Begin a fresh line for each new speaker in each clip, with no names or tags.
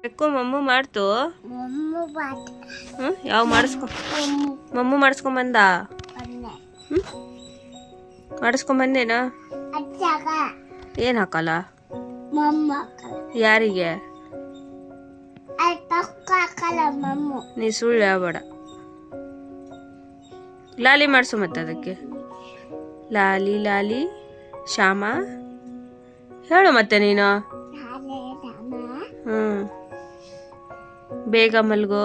ಬೆಕ್ಕು ಮಮ್ಮು ಮಾಡ್ತು. ಯಾವ ಮಾಡಿಸ್ಕೊ ಮಮ್ಮು ಮಾಡಿಸ್ಕೊಂಬಂದ. ಮಾಡಿಸ್ಕೊಂಬಂದೇನಾ? ಏನ್ ಹಾಕಲ್ಲ? ಯಾರಿಗೆ? ನೀ ಸುಳ್ಳು ಹೇಳ್ಬೇಡ. ಲಾಲಿ ಮಾಡಿಸು ಮತ್ತೆ ಅದಕ್ಕೆ. ಲಾಲಿ ಲಾಲಿ ಶ್ಯಾಮ ಹೇಳು ಮತ್ತೆ ನೀನು. ಬೇಗ ಮಲ್ಗೋ,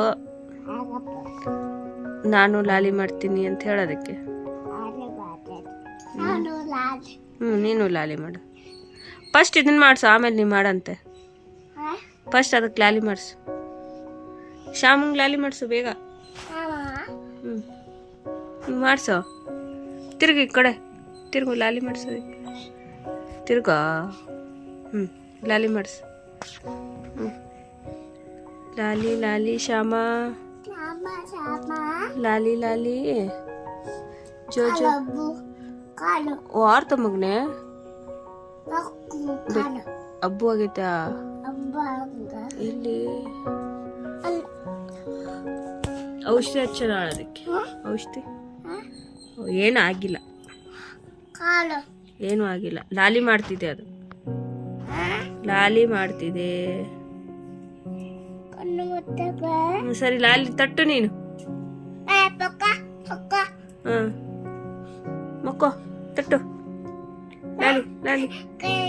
ನಾನು ಲಾಲಿ ಮಾಡ್ತೀನಿ ಅಂತ ಹೇಳೋದಕ್ಕೆ. ನೀನು ಲಾಲಿ ಮಾಡು. ಫಸ್ಟ್ ಇದನ್ನ ಮಾಡಿಸು, ಆಮೇಲೆ ನೀ ಮಾಡಂತೆ. ಫಸ್ಟ್ ಅದಕ್ಕೆ ಲಾಲಿ ಮಾಡಿಸು. ಶ್ಯಾಮಂಗೆ ಲಾಲಿ ಮಾಡಿಸು ಬೇಗ. ಮಾಡಿಸು. ತಿರ್ಗಿ ಈ ಕಡೆ ತಿರ್ಗು, ಲಾಲಿ ಮಾಡಿಸು. ತಿರ್ಗಾ ಲಾಲಿ ಮಾಡಿಸು. ಲಾಲಿ ಲಾಲಿ ಶ್ಯಾಮ, ಲಾಲಿ ಲಾಲಿ ಜೋ ಜೋ ವಾರ್ತ ಮಗನೆ. ಹಬ್ಬು ಆಗೈತಾ ಇಲ್ಲಿ? ಔಷಧಿ ಹಚ್ಚೋಣ ಅದಕ್ಕೆ. ಔಷಧಿ ಏನು ಆಗಿಲ್ಲ, ಏನು ಆಗಿಲ್ಲ. ಲಾಲಿ ಮಾಡ್ತಿದೆ ಅದು, ಲಾಲಿ ಮಾಡ್ತಿದೆ. ಸರಿ ಲಾಲಿ ತಟ್ಟು ನೀನು. ಮಕ್ಕೋ ತಟ್ಟು ಲಾಲಿ ಲಾಲಿ.